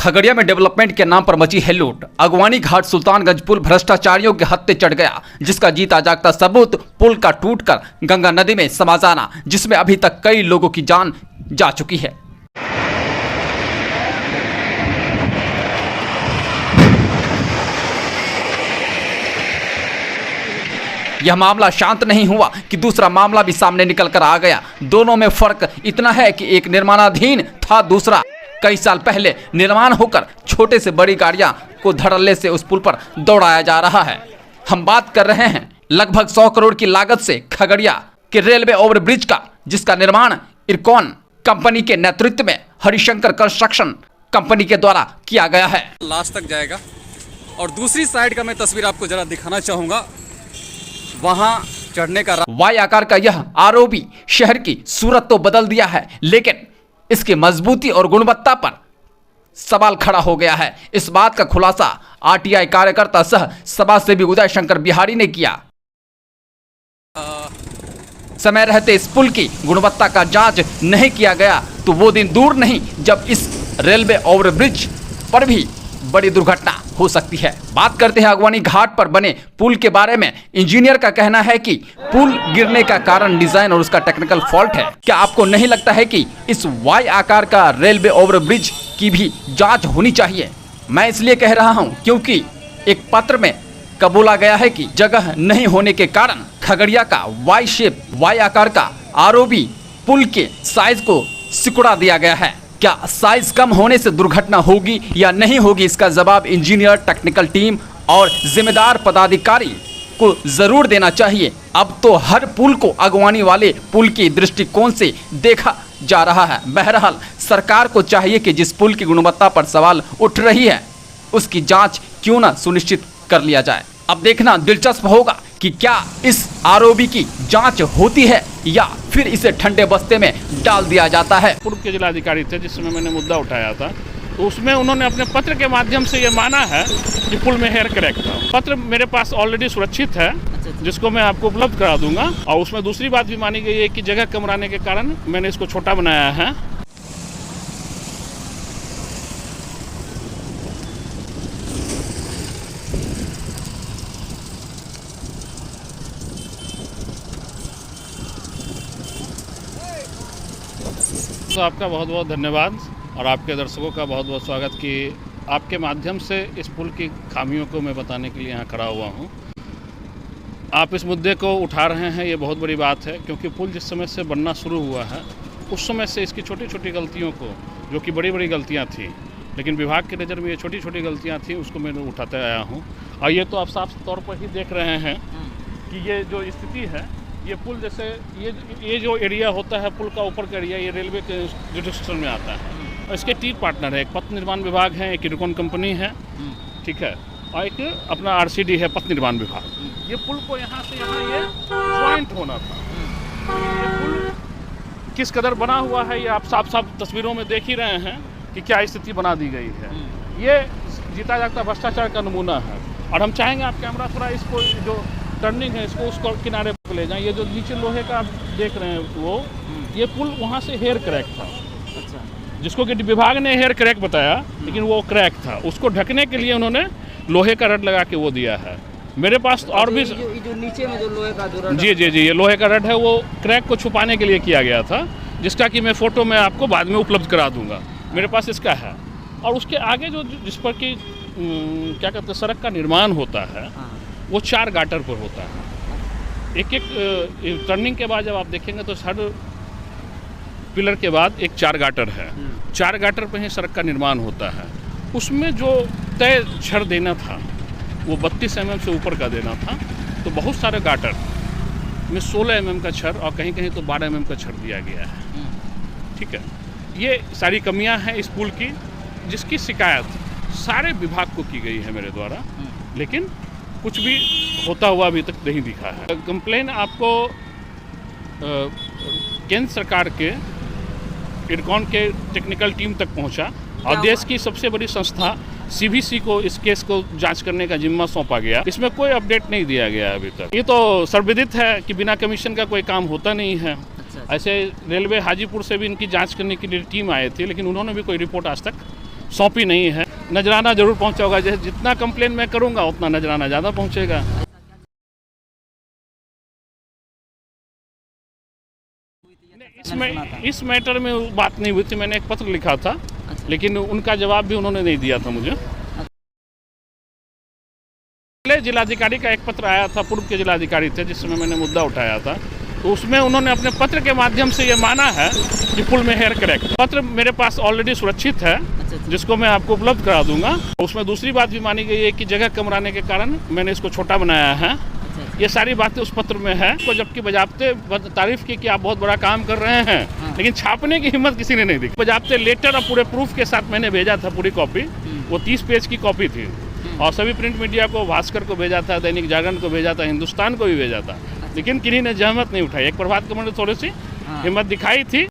खगड़िया में डेवलपमेंट के नाम पर मची है लूट। अगवानी घाट सुल्तानगंज पुल भ्रष्टाचारियों के हत्थे चढ़ गया, जिसका जीता जागता सबूत पुल का टूटकर गंगा नदी में समा जाना, जिसमें अभी तक कई लोगों की जान जा चुकी है। यह मामला शांत नहीं हुआ कि दूसरा मामला भी सामने निकल कर आ गया। दोनों में फर्क इतना है कि एक निर्माणाधीन था, दूसरा कई साल पहले निर्माण होकर छोटे से बड़ी गाड़ियां को धड़ल्ले से उस पुल पर दौड़ाया जा रहा है। हम बात कर रहे हैं लगभग 100 करोड़ की लागत से खगड़िया के रेलवे ओवरब्रिज का, जिसका निर्माण इरकॉन कंपनी के नेतृत्व में हरिशंकर कंस्ट्रक्शन कंपनी के द्वारा किया गया है। लास्ट तक जाएगा और दूसरी साइड का मैं तस्वीर आपको जरा दिखाना चाहूंगा। वहां चढ़ने का वाई आकार का यह आरओबी शहर की सूरत तो बदल दिया है, लेकिन इसकी मजबूती और गुणवत्ता पर सवाल खड़ा हो गया है। इस बात का खुलासा आरटीआई कार्यकर्ता सह सभा सेवी उदय शंकर बिहारी ने किया। समय रहते इस पुल की गुणवत्ता का जांच नहीं किया गया तो वो दिन दूर नहीं जब इस रेलवे ओवरब्रिज पर भी बड़ी दुर्घटना हो सकती है। बात करते हैं अगवानी घाट पर बने पुल के बारे में। इंजीनियर का कहना है कि पुल गिरने का कारण डिजाइन और उसका टेक्निकल फॉल्ट है। क्या आपको नहीं लगता है कि इस वाई आकार का रेलवे ओवरब्रिज की भी जांच होनी चाहिए? मैं इसलिए कह रहा हूं क्योंकि एक पत्र में कबूला गया है कि जगह नहीं होने के कारण खगड़िया का वाई आकार का आरओबी पुल के साइज को सिकुड़ा दिया गया है। क्या साइज कम होने से दुर्घटना होगी या नहीं होगी, इसका जवाब इंजीनियर, टेक्निकल टीम और जिम्मेदार पदाधिकारी को जरूर देना चाहिए। अब तो हर पुल को अगवानी वाले पुल की दृष्टिकोण से देखा जा रहा है। बहरहाल सरकार को चाहिए कि जिस पुल की गुणवत्ता पर सवाल उठ रही है उसकी जांच क्यों न सुनिश्चित कर लिया जाए। अब देखना दिलचस्प होगा कि क्या इस आरओबी की जांच होती है या फिर इसे ठंडे बस्ते में डाल दिया जाता है। पूर्व के जिलाधिकारी थे जिस समय मैंने मुद्दा उठाया था, तो उसमें उन्होंने अपने पत्र के माध्यम से ये माना है कि पुल में हेयर क्रैक था। पत्र मेरे पास ऑलरेडी सुरक्षित है, जिसको मैं आपको उपलब्ध करा दूंगा। और उसमें दूसरी बात भी मानी गई है कि जगह कम रहने के कारण मैंने इसको छोटा बनाया है। तो आपका बहुत बहुत धन्यवाद और आपके दर्शकों का बहुत बहुत स्वागत कि आपके माध्यम से इस पुल की खामियों को मैं बताने के लिए यहाँ खड़ा हुआ हूँ। आप इस मुद्दे को उठा रहे हैं, ये बहुत बड़ी बात है, क्योंकि पुल जिस समय से बनना शुरू हुआ है उस समय से इसकी छोटी छोटी गलतियों को, जो कि बड़ी बड़ी गलतियाँ थी, लेकिन विभाग के नज़र में ये छोटी छोटी गलतियाँ थी, उसको मैं उठाते आया हूँ। और ये तो आप साफ तौर पर ही देख रहे हैं कि ये जो स्थिति है, ये पुल जैसे ये जो एरिया होता है पुल का ऊपर का एरिया, ये रेलवे के जुडिस्ट्रिक्शन में आता है। और इसके 3 पार्टनर है, एक पथ निर्माण विभाग है, एक इरकॉन कंपनी है, ठीक है, और एक अपना आरसीडी है, पथ निर्माण विभाग। ये पुल को यहाँ से यहाँ ये ज्वाइंट होना था। ये पुल किस कदर बना हुआ है ये आप साफ साफ तस्वीरों में देख ही रहे हैं कि क्या स्थिति बना दी गई है। ये जीता जागता भ्रष्टाचार का नमूना है। और हम चाहेंगे आप कैमरा थोड़ा इसको जो टर्निंग है इसको उस किनारे पर ले जाएं। ये जो नीचे लोहे का आप देख रहे हैं वो ये पुल वहाँ से हेयर क्रैक था। अच्छा। जिसको कि विभाग ने हेयर क्रैक बताया, लेकिन वो क्रैक था। उसको ढकने के लिए उन्होंने लोहे का रड लगा के वो दिया है। मेरे पास और भी जो नीचे में जो लोहे का रड, जी ये लोहे का रड है, वो क्रैक को छुपाने के लिए किया गया था, जिसका कि मैं फ़ोटो में आपको बाद में उपलब्ध करा दूँगा। मेरे पास इसका है। और उसके आगे जो जिस पर कि क्या कहते हैं सड़क का निर्माण होता है, वो 4 गाटर पर होता है। एक टर्निंग के बाद जब आप देखेंगे तो हर पिलर के बाद एक 4 गाटर है। 4 गाटर पर ही सड़क का निर्माण होता है। उसमें जो तय छड़ देना था वो 32 mm से ऊपर का देना था। तो बहुत सारे गाटर में 16 mm का छड़ और कहीं कहीं तो 12 mm का छड़ दिया गया है। ठीक है, ये सारी कमियां हैं इस पुल की, जिसकी शिकायत सारे विभाग को की गई है मेरे द्वारा, लेकिन कुछ भी होता हुआ अभी तक नहीं दिखा है। कंप्लेन आपको केंद्र सरकार के इरकॉन के टेक्निकल टीम तक पहुंचा और देश की सबसे बड़ी संस्था सीबीसी को इस केस को जांच करने का जिम्मा सौंपा गया। इसमें कोई अपडेट नहीं दिया गया अभी तक। ये तो सर्वविदित है कि बिना कमीशन का कोई काम होता नहीं है। ऐसे रेलवे हाजीपुर से भी इनकी जांच करने के लिए टीम आए थे, लेकिन उन्होंने भी कोई रिपोर्ट आज तक सौंपी नहीं है। नजराना जरूर पहुंचा होगा, जैसे जितना कंप्लेन मैं करूंगा उतना नजराना ज़्यादा पहुंचेगा। इस मैटर में बात नहीं हुई थी, मैंने एक पत्र लिखा था, लेकिन उनका जवाब भी उन्होंने नहीं दिया था मुझे। पहले जिलाधिकारी का एक पत्र आया था, पूर्व के जिलाधिकारी थे जिसमें मैंने मुद्दा उठाया था, तो उसमें उन्होंने अपने पत्र के माध्यम से ये माना है कि पुल में हेयर करेक्ट। पत्र मेरे पास ऑलरेडी सुरक्षित है, जिसको मैं आपको उपलब्ध करा दूंगा। उसमें दूसरी बात भी मानी गई है कि जगह कम रहने के कारण मैंने इसको छोटा बनाया है। ये सारी बातें उस पत्र में है। तो जबकि बजाबते तारीफ की कि आप बहुत बड़ा काम कर रहे हैं, लेकिन छापने की हिम्मत किसी ने नहीं दी। बजाबते लेटर और पूरे प्रूफ के साथ मैंने भेजा था पूरी कॉपी, वो 30 पेज की कॉपी थी, और सभी प्रिंट मीडिया को, भास्कर को भेजा था, दैनिक जागरण को भेजा था, हिंदुस्तान को भी भेजा था, लेकिन किन्हीं ने जहमत नहीं उठाई। एक प्रभात खबर ने थोड़ी सी हिम्मत दिखाई थी।